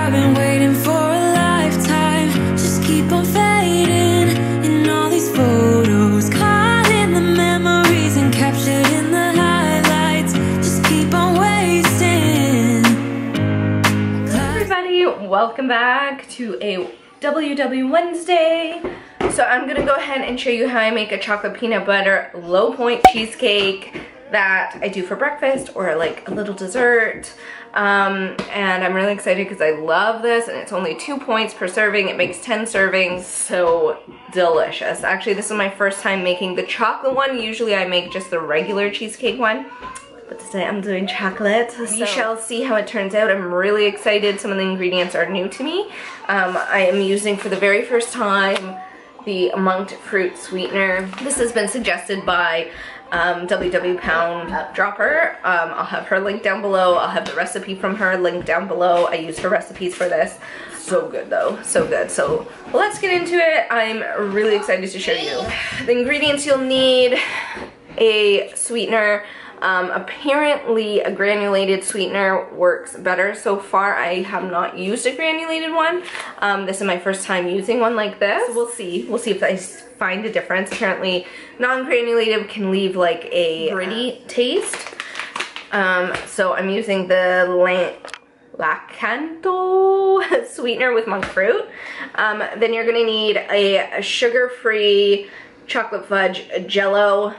I've been waiting for a lifetime. Just keep on fading in all these photos, caught in the memories and captured in the highlights. Just keep on wasting. Hi everybody, welcome back to a WW Wednesday. So I'm gonna go ahead and show you how I make a chocolate peanut butter low point cheesecake that I do for breakfast or like a little dessert. And I'm really excited because I love this, and it's only 2 points per serving. It makes 10 servings. So delicious. Actually, this is my first time making the chocolate one. Usually I make just the regular cheesecake one, but today I'm doing chocolate. We shall see how it turns out. I'm really excited. Some of the ingredients are new to me. I am using for the very first time the monk fruit sweetener. This has been suggested by WWPOUNDDROPPER. I'll have her link down below. I'll have the recipe from her linked down below. I use her recipes for this. So good though, so good. So let's get into it. I'm really excited to show you. The ingredients you'll need: a sweetener. Apparently a granulated sweetener works better. So far I have not used a granulated one. This is my first time using one like this. So we'll see if I find a difference. Apparently non-granulated can leave like a gritty taste. So I'm using the Lakanto sweetener with monk fruit. Then you're gonna need a sugar-free chocolate fudge jello.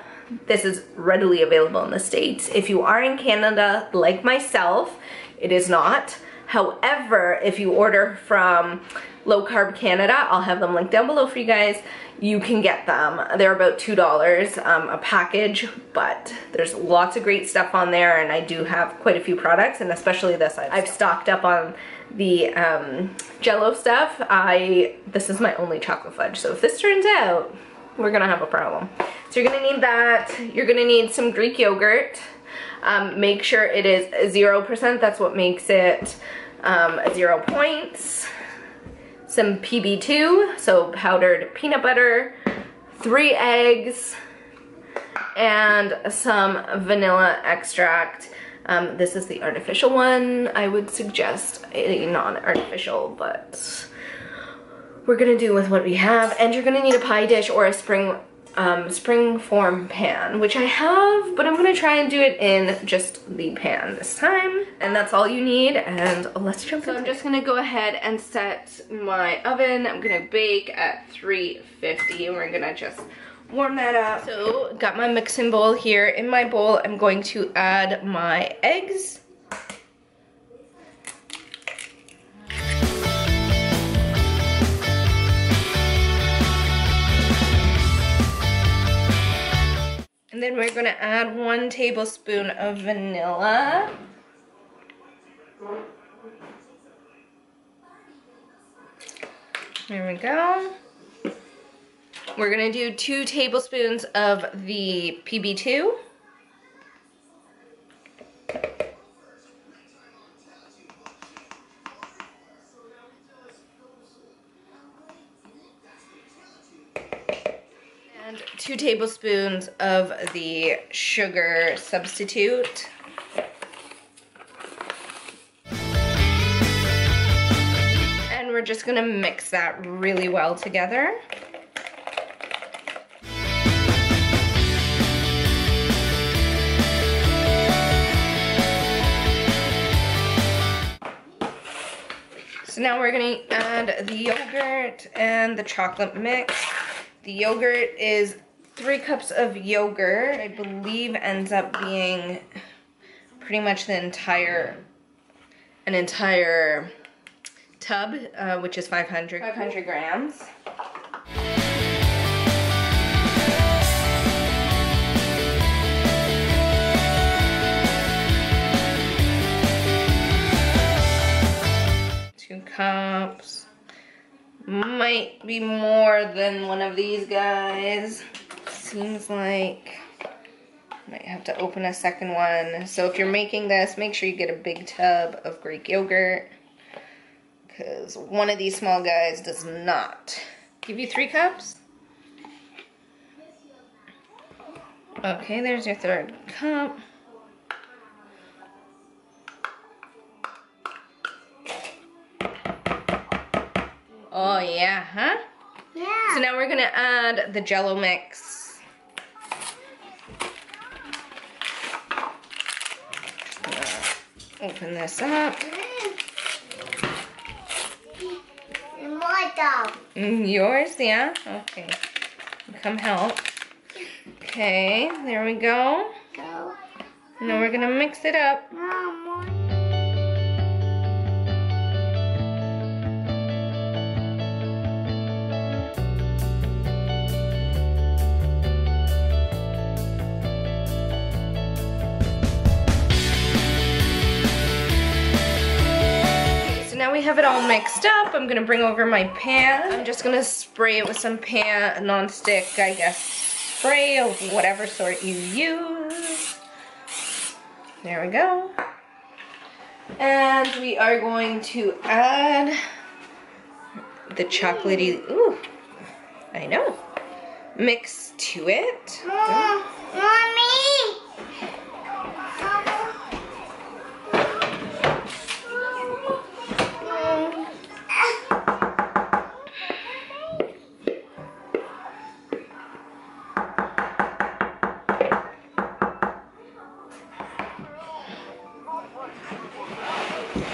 This is readily available in the States. If you are in Canada, like myself, it is not. However, if you order from Low Carb Canada, I'll have them linked down below for you guys, you can get them. They're about $2 a package, but there's lots of great stuff on there, and I do have quite a few products, and especially this. I've stocked up on the Jello stuff. This is my only chocolate fudge, so if this turns out, we're gonna have a problem. So you're gonna need that. You're gonna need some Greek yogurt. Make sure it is 0%. That's what makes it 0 points. Some PB2, so powdered peanut butter, 3 eggs, and some vanilla extract. This is the artificial one. I would suggest a non-artificial, but we're gonna do with what we have. And you're gonna need a pie dish or a spring form pan, which I have, but I'm gonna try and do it in just the pan this time. And that's all you need, and let's jump in. So I'm just gonna go ahead and set my oven. I'm gonna bake at 350, and we're gonna just warm that up. So got my mixing bowl here. In my bowl, I'm going to add my eggs. And then we're gonna add 1 tablespoon of vanilla. There we go. We're gonna do 2 tablespoons of the PB2. And 2 tablespoons of the sugar substitute. And we're just gonna mix that really well together. So now we're gonna add the yogurt and the chocolate mix. The yogurt is 3 cups of yogurt. I believe ends up being pretty much an entire tub, which is 500 grams. Two cups. Might be more than one of these guys. Seems like might have to open a second one. So if you're making this, make sure you get a big tub of Greek yogurt, because one of these small guys does not. Give you 3 cups. Okay, there's your 3rd cup. Oh yeah, huh? Yeah. So now we're gonna add the Jello mix. Open this up. More dog. Yours, yeah? Okay. Come help. Okay, there we go. Go. Now we're gonna mix it up. More. Now we have it all mixed up. I'm gonna bring over my pan. I'm just gonna spray it with some pan, non-stick, I guess, spray of whatever sort you use. There we go. And we are going to add the chocolatey, ooh, I know, mix to it. Mommy.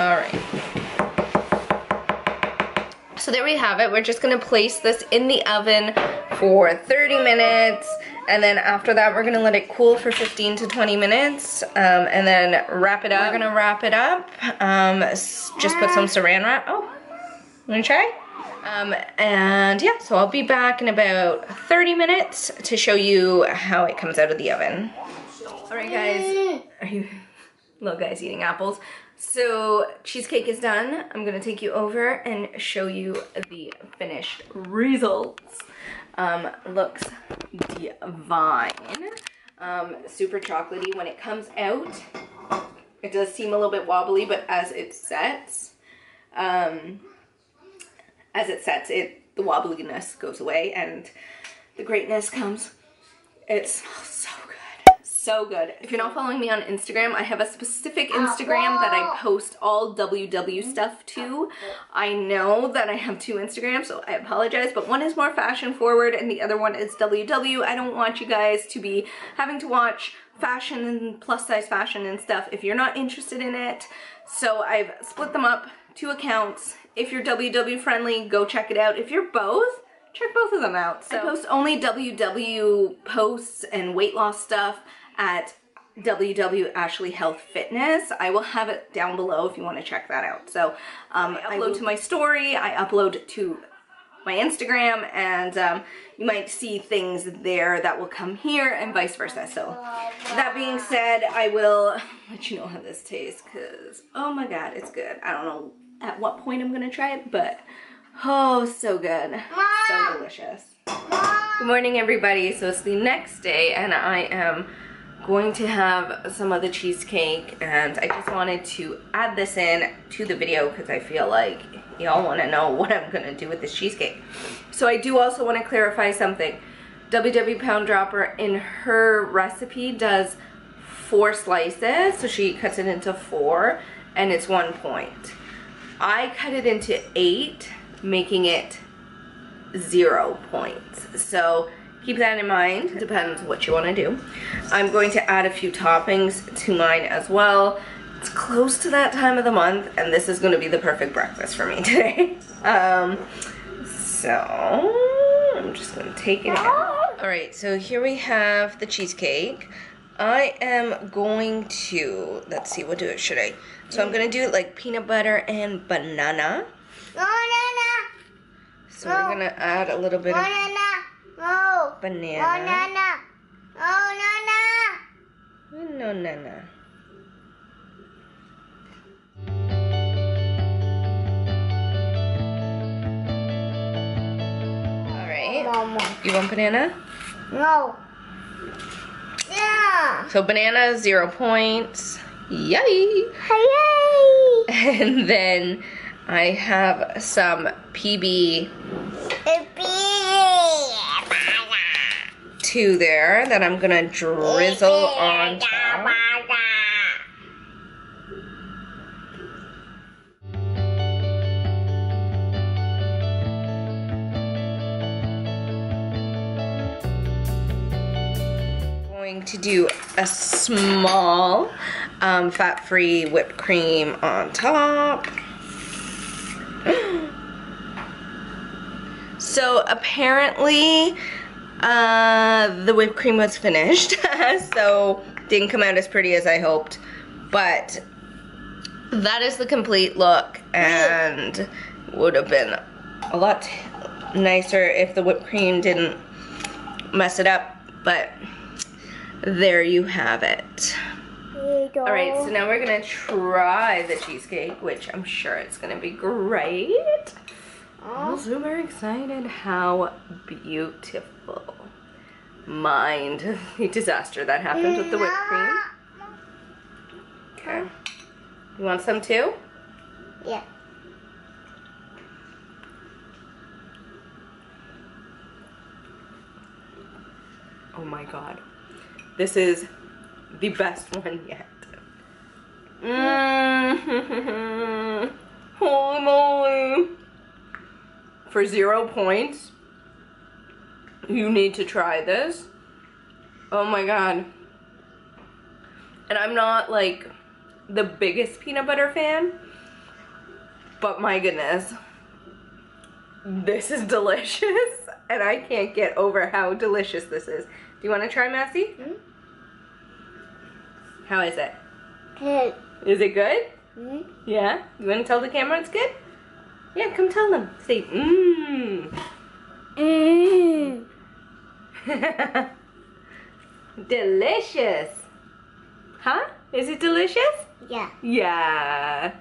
All right. So there we have it. We're just gonna place this in the oven for 30 minutes. And then after that, we're gonna let it cool for 15 to 20 minutes. And then wrap it up. We're gonna wrap it up. Just put some saran wrap. Oh, wanna try? And yeah, so I'll be back in about 30 minutes to show you how it comes out of the oven. All right, guys. Are you little guys eating apples? So cheesecake is done. I'm gonna take you over and show you the finished results. Looks divine. Super chocolatey when it comes out. It does seem a little bit wobbly, but as it sets, the wobbliness goes away and the greatness comes. It smells so good. So good. If you're not following me on Instagram, I have a specific Instagram that I post all WW stuff to. I know that I have 2 Instagrams, so I apologize, but one is more fashion forward and the other one is WW. I don't want you guys to be having to watch fashion and plus size fashion and stuff if you're not interested in it. So I've split them up, 2 accounts. If you're WW friendly, go check it out. If you're both, check both of them out. So I post only WW posts and weight loss stuff at WW Ashley Health Fitness. I will have it down below if you want to check that out. So I upload to my story, I upload to my Instagram, and you might see things there that will come here and vice versa. So that being said, I will let you know how this tastes because, oh my God, it's good. I don't know at what point I'm gonna try it, but oh, so good. Mom. So delicious. Mom. Good morning, everybody. So it's the next day and I am going to have some of the cheesecake, and I just wanted to add this in to the video because I feel like y'all want to know what I'm gonna do with this cheesecake. So I do also want to clarify something. WWPOUNDDROPPER in her recipe does 4 slices, so she cuts it into 4 and it's 1 point. I cut it into 8, making it 0 points. So keep that in mind. Depends what you want to do. I'm going to add a few toppings to mine as well. It's close to that time of the month, and this is going to be the perfect breakfast for me today. So I'm just going to take it out. All right, so here we have the cheesecake. I am going to, let's see, what should I? So I'm going to do it like peanut butter and banana. No. So we're going to add a little bit of No. banana. No, nana. All right. Mama. You want banana? No. Yeah. So banana, 0 points. Yay! Yay. And then I have some PB 2 there that I'm gonna drizzle on top. going to do a small fat-free whipped cream on top. So apparently the whipped cream was finished, so didn't come out as pretty as I hoped, but that is the complete look, and would have been a lot nicer if the whipped cream didn't mess it up, but there you have it. Alright, so now we're gonna try the cheesecake, which I'm sure it's gonna be great. I'm super excited. How beautiful. Mind the disaster that happened with the whipped cream. Okay. You want some too? Yeah. Oh my god. This is the best one yet. Holy moly. For 0 points, you need to try this. Oh my god. And I'm not like the biggest peanut butter fan, but my goodness, this is delicious, and I can't get over how delicious this is. Do you want to try, Massey? Mm-hmm. How is it? Good. Is it good? Mm-hmm. Yeah? You want to tell the camera it's good? Yeah, come tell them. Say, mmm. Mmm. Delicious. Huh? Is it delicious? Yeah. Yeah.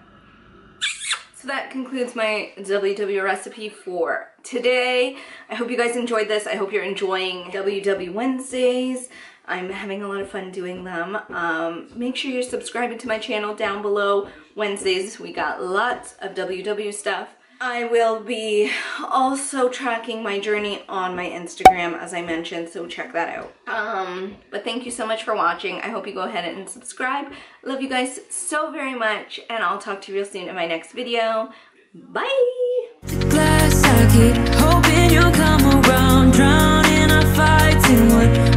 So that concludes my WW recipe for today. I hope you guys enjoyed this. I hope you're enjoying WW Wednesdays. I'm having a lot of fun doing them. Make sure you're subscribing to my channel down below. Wednesdays, we got lots of WW stuff. I will be also tracking my journey on my Instagram, as I mentioned, so check that out. But thank you so much for watching. I hope you go ahead and subscribe. Love you guys so very much, and I'll talk to you real soon in my next video. Bye! Glass, I keep hoping you'll come around, drowning our fights in what